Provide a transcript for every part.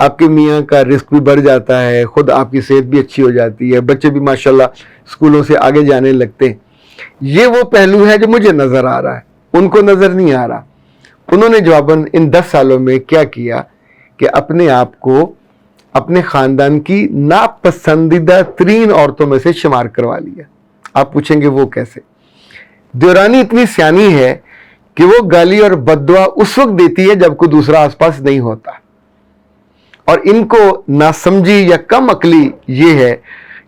آپ کے میاں کا رزق بھی بڑھ جاتا ہے, خود آپ کی صحت بھی اچھی ہو جاتی ہے, بچے بھی ماشاءاللہ اسکولوں سے آگے جانے لگتے ہیں. یہ وہ پہلو ہے جو مجھے نظر آ رہا ہے, ان کو نظر نہیں آ رہا. انہوں نے جواباً ان 10 سالوں میں کیا کیا کہ اپنے آپ کو اپنے خاندان کی ناپسندیدہ ترین عورتوں میں سے شمار کروا لیا. آپ پوچھیں گے وہ کیسے؟ دیورانی اتنی سیانی ہے کہ وہ گالی اور بد دعا اس وقت دیتی ہے جب کوئی دوسرا آس پاس نہیں ہوتا. اور ان کو ناسمجھی یا کم عقلی یہ ہے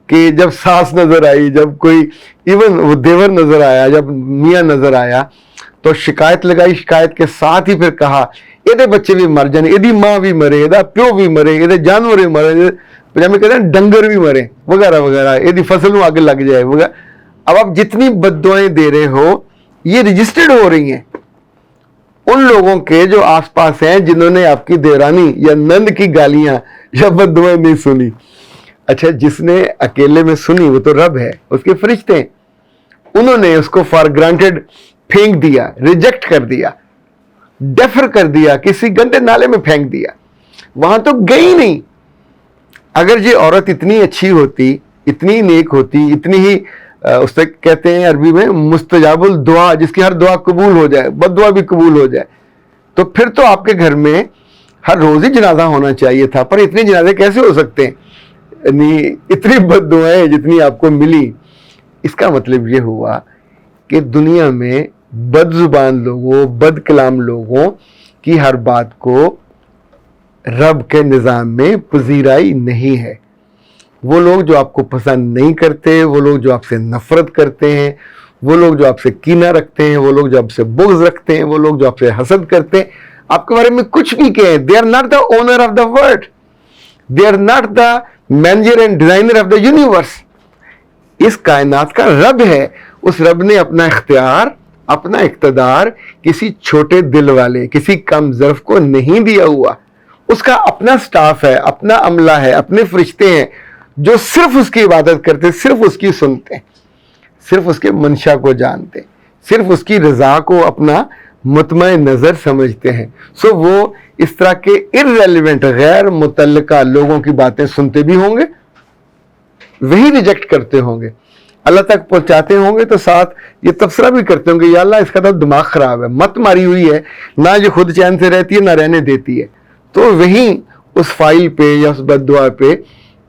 کہ جب ساس نظر آئی, جب کوئی ایون وہ دیور نظر آیا, جب میاں نظر آیا, تو شکایت لگائی, شکایت کے ساتھ ہی پھر کہا یہ بچے بھی مر جانے, یہ ماں بھی مرے, یہ پیو بھی مرے, یہ جانور بھی مرے, پنجابی کہتے ہیں ڈنگر بھی مرے وغیرہ وغیرہ, یہ فصلوں آگے لگ جائے وغیرہ. اب آپ جتنی بد دعائیں دے رہے ہو یہ رجسٹرڈ ہو رہی ہیں ان لوگوں کے جو آس پاس ہیں جنہوں نے آپ کی دیورانی یا نند کی گالیاں یا بد دعائیں نہیں سنی. اچھا, جس نے اکیلے میں سنی وہ تو رب ہے, اس کے فرشتے ہیں, انہوں نے اس کو فار گرانٹیڈ پھینک دیا, ریجیکٹ کر دیا, ڈیفر کر دیا, کسی گندے نالے میں پھینک دیا, وہاں تو گئی نہیں. اگر یہ عورت اتنی اچھی ہوتی, اتنی نیک ہوتی, اتنی ہی اس سے کہتے ہیں عربی میں مستجاب الدعا, جس کی ہر دعا قبول ہو جائے, بد دعا بھی قبول ہو جائے, تو پھر تو آپ کے گھر میں ہر روز ہی جنازہ ہونا چاہیے تھا. پر اتنے جنازے کیسے ہو سکتے ہیں؟ یعنی اتنی بد دعائیں جتنی آپ کو ملی. اس کا مطلب یہ ہوا کہ دنیا میں بد زبان لوگوں, بد کلام لوگوں کی ہر بات کو رب کے نظام میں پذیرائی نہیں ہے. وہ لوگ جو آپ کو پسند نہیں کرتے, وہ لوگ جو آپ سے نفرت کرتے ہیں, وہ لوگ جو آپ سے کینہ رکھتے ہیں, وہ لوگ جو آپ سے بغض رکھتے ہیں, وہ لوگ جو آپ سے حسد کرتے ہیں, آپ کے بارے میں کچھ بھی کہیں, they are not the owner of the world, they are not the manager and designer of the universe. اس کائنات کا رب ہے. اس رب نے اپنا اختیار, اپنا اقتدار کسی چھوٹے دل والے, کسی کم ظرف کو نہیں دیا ہوا. اس کا اپنا سٹاف ہے, اپنا عملہ ہے, اپنے فرشتے ہیں جو صرف اس کی عبادت کرتے, صرف اس کی سنتے, صرف اس کے منشا کو جانتے, صرف اس کی رضا کو اپنا مطمع نظر سمجھتے ہیں. سو وہ اس طرح کے irrelevant, غیر متعلقہ لوگوں کی باتیں سنتے بھی ہوں گے, وہی ریجیکٹ کرتے ہوں گے, اللہ تک پہنچاتے ہوں گے, تو ساتھ یہ تبصرہ بھی کرتے ہوں گے یا اللہ اس کا تو دماغ خراب ہے, مت ماری ہوئی ہے, نہ جو خود چین سے رہتی ہے نہ رہنے دیتی ہے. تو وہیں اس فائل پہ یا اس بد دعا پہ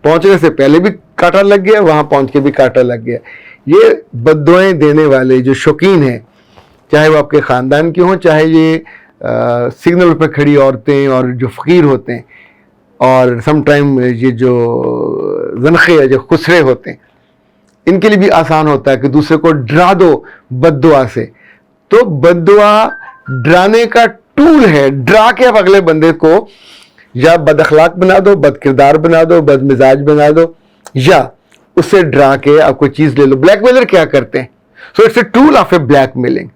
پہنچنے سے پہلے بھی کانٹا لگ گیا, وہاں پہنچ کے بھی کانٹا لگ گیا. یہ بد دعائیں دینے والے جو شوقین ہیں, چاہے وہ آپ کے خاندان کے ہوں, چاہے یہ سگنل پہ کھڑی عورتیں اور جو فقیر ہوتے ہیں, اور سم ٹائم یہ جو زنخے یا جو خسرے ہوتے ہیں, ان کے لیے بھی آسان ہوتا ہے کہ دوسرے کو ڈرا دو بد دعا سے. تو بد دعا ڈرانے کا ٹول ہے. ڈرا کے آپ اگلے بندے کو یا بد اخلاق بنا دو, بد کردار بنا دو, بد مزاج بنا دو, یا اس سے ڈرا کے آپ کوئی چیز لے لو. بلیک میلر کیا کرتے ہیں؟ So it's a tool of a blackmailing.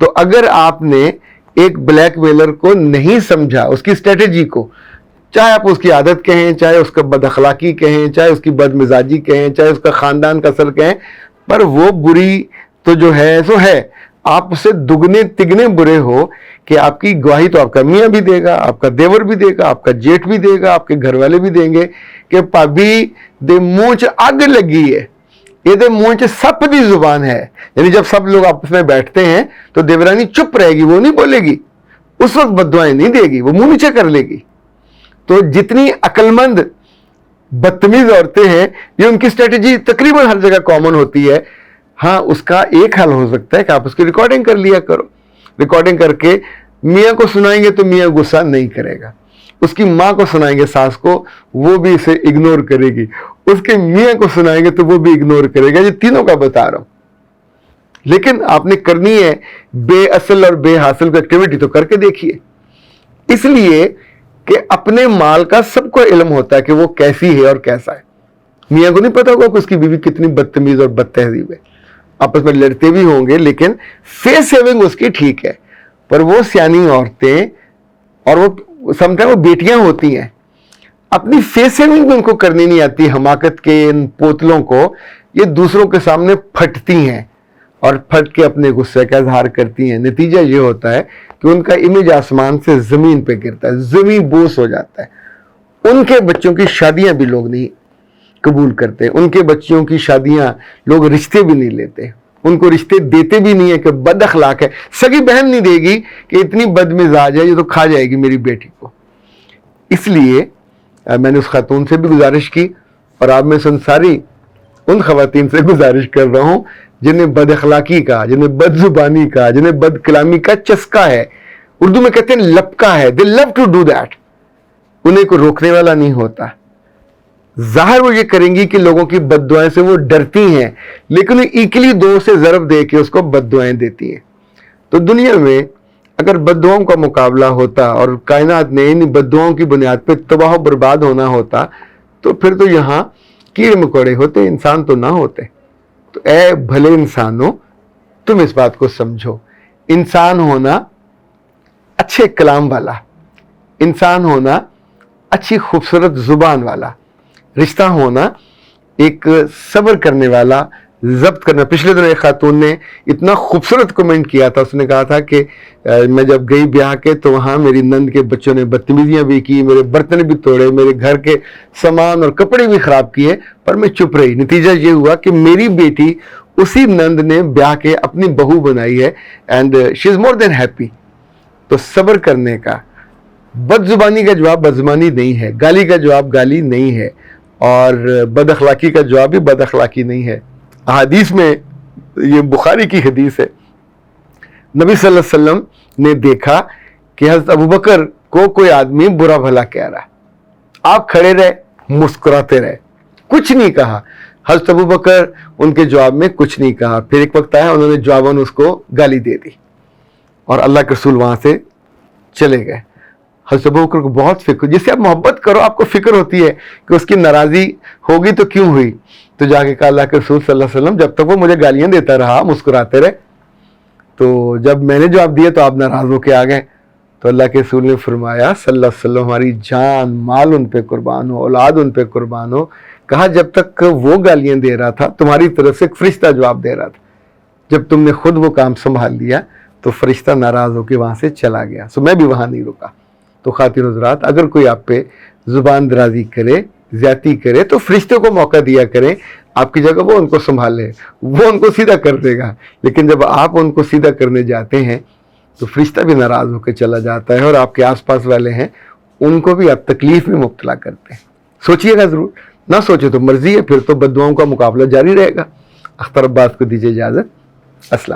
تو اگر آپ نے ایک بلیک میلر کو نہیں سمجھا, اس کی اسٹریٹجی کو, چاہے آپ اس کی عادت کہیں, چاہے اس کا بد اخلاقی کہیں, چاہے اس کی بد مزاجی کہیں, چاہے اس کا خاندان کا اثر کہیں, پر وہ بری تو جو ہے سو ہے. آپ اسے دگنے تگنے برے ہو کہ آپ کی گواہی تو آپ کا میاں بھی دے گا, آپ کا دیور بھی دے گا, آپ کا جیٹھ بھی دے گا, آپ کے گھر والے بھی دیں گے کہ پابی دے منہ چ اگ لگی ہے, یہ دے منہ چ سپ دی زبان ہے. یعنی جب سب لوگ آپس میں بیٹھتے ہیں تو دیورانی چپ رہے گی, وہ نہیں بولے گی, اس وقت بد دعائیں نہیں دے گی, وہ منہ نیچے کر لے گی. تو جتنی عقل مند بدتمیز عورتیں ہیں, یہ ان کی اسٹریٹجی تقریباً ہر جگہ کامن ہوتی ہے. ہاں, اس کا ایک حل ہو سکتا ہے کہ آپ اس کی ریکارڈنگ کر لیا کرو. ریکارڈنگ کر کے میاں کو سنائیں گے تو میاں غصہ نہیں کرے گا, اس کی ماں کو سنائیں گے ساس کو, وہ بھی اسے اگنور کرے گی, اس کے میاں کو سنائیں گے تو وہ بھی اگنور کرے گا. یہ تینوں کا بتا رہا ہوں. لیکن آپ نے کرنی ہے بے اصل اور بے حاصل کو ایکٹیویٹی تو کر کے دیکھیے. اس لیے کہ اپنے مال کا سب کو علم ہوتا ہے کہ وہ کیسی ہے اور کیسا ہے. میاں کو نہیں پتا ہوگا کہ اس کی بیوی کتنی بدتمیز اور بد تہذیب ہے. آپس میں لڑتے بھی ہوں گے لیکن فیس سیونگ اس کی ٹھیک ہے. پر وہ سیانی عورتیں, اور وہ سم ٹائم وہ بیٹیاں ہوتی ہیں, اپنی فیس سیونگ بھی ان کو کرنی نہیں آتی. حماقت کے ان پوتلوں کو یہ دوسروں کے سامنے پھٹتی ہیں اور پھٹ کے اپنے غصے کا اظہار کرتی ہیں. نتیجہ یہ ہوتا ہے کہ ان کا امیج آسمان سے زمین پہ گرتا ہے, زمین بوس ہو جاتا ہے. ان کے بچوں کی شادیاں بھی لوگ نہیں قبول کرتے, ان کے بچوں کی شادیاں لوگ رشتے بھی نہیں لیتے, ان کو رشتے دیتے بھی نہیں ہے کہ بد اخلاق ہے. سگی بہن نہیں دے گی کہ اتنی بد مزاج ہے, یہ تو کھا جائے گی میری بیٹی کو. اس لیے میں نے اس خاتون سے بھی گزارش کی, اور آپ میں سنساری ان خواتین سے گزارش کر رہا ہوں جنہیں بد اخلاقی کا, جنہیں بد زبانی کا, جنہیں بد کلامی کا چسکا ہے. اردو میں کہتے ہیں لپکا ہے, they love to do that. انہیں کوئی روکنے والا نہیں ہوتا. ظاہر وہ یہ کریں گی کہ لوگوں کی بد دعائیں سے وہ ڈرتی ہیں, لیکن وہ ایکلی دو سے ضرب دے کے اس کو بد دعائیں دیتی ہیں. تو دنیا میں اگر بد دعاؤں کا مقابلہ ہوتا اور کائنات نے ان بد دعاؤں کی بنیاد پہ تباہ و برباد ہونا ہوتا, تو پھر تو یہاں کیڑے مکوڑے ہوتے, انسان تو نہ ہوتے. تو اے بھلے انسانوں, تم اس بات کو سمجھو, انسان ہونا اچھے کلام والا, انسان ہونا اچھی خوبصورت زبان والا, رشتہ ہونا ایک صبر کرنے والا, ضبط کرنا. پچھلے دن ایک خاتون نے اتنا خوبصورت کمنٹ کیا تھا, اس نے کہا تھا کہ میں جب گئی بیاہ کے تو وہاں میری نند کے بچوں نے بدتمیزیاں بھی کی, میرے برتن بھی توڑے, میرے گھر کے سامان اور کپڑے بھی خراب کیے, پر میں چپ رہی. نتیجہ یہ ہوا کہ میری بیٹی اسی نند نے بیاہ کے اپنی بہو بنائی ہے, and she is more than happy. تو صبر کرنے کا, بد زبانی کا جواب بد زبانی نہیں ہے, گالی کا جواب گالی نہیں ہے, اور بد اخلاقی کا جواب بھی بد اخلاقی نہیں ہے. حدیث میں, یہ بخاری کی حدیث ہے, نبی صلی اللہ علیہ وسلم نے دیکھا کہ حضرت ابوبکر کو کوئی آدمی برا بھلا کہہ رہا, آپ کھڑے رہے, مسکراتے رہے, کچھ نہیں کہا. حضرت ابوبکر ان کے جواب میں کچھ نہیں کہا. پھر ایک وقت آیا, انہوں نے جواباً اس کو گالی دے دی, اور اللہ کے رسول وہاں سے چلے گئے. حضرت ابوبکر کو بہت فکر, جس سے آپ محبت کرو آپ کو فکر ہوتی ہے کہ اس کی ناراضی ہوگی تو کیوں ہوئی. تو جا کے کہا اللہ کے رسول صلی اللہ علیہ وسلم, جب تک وہ مجھے گالیاں دیتا رہا, مسکراتے رہے, تو جب میں نے جواب دیا تو آپ ناراض ہو کے آ گئے. تو اللہ کے رسول نے فرمایا صلی اللہ علیہ وسلم, ہماری جان مال ان پہ قربان ہو, اولاد ان پہ قربان ہو, کہا جب تک وہ گالیاں دے رہا تھا تمہاری طرف سے ایک فرشتہ جواب دے رہا تھا, جب تم نے خود وہ کام سنبھال لیا تو فرشتہ ناراض ہو کے وہاں سے چلا گیا. سو میں بھی وہاں نہیں رکا. تو خواتین حضرات, اگر کوئی آپ پہ زبان درازی کرے, زیادتی کرے, تو فرشتے کو موقع دیا کریں, آپ کی جگہ وہ ان کو سنبھالے, وہ ان کو سیدھا کر دے گا. لیکن جب آپ ان کو سیدھا کرنے جاتے ہیں تو فرشتہ بھی ناراض ہو کے چلا جاتا ہے, اور آپ کے آس پاس والے ہیں ان کو بھی آپ تکلیف میں مبتلا کرتے ہیں. سوچئے گا ضرور, نہ سوچے تو مرضی ہے, پھر تو بد دعاؤں کا مقابلہ جاری رہے گا. اختر عباس کو دیجیے اجازت. السلام.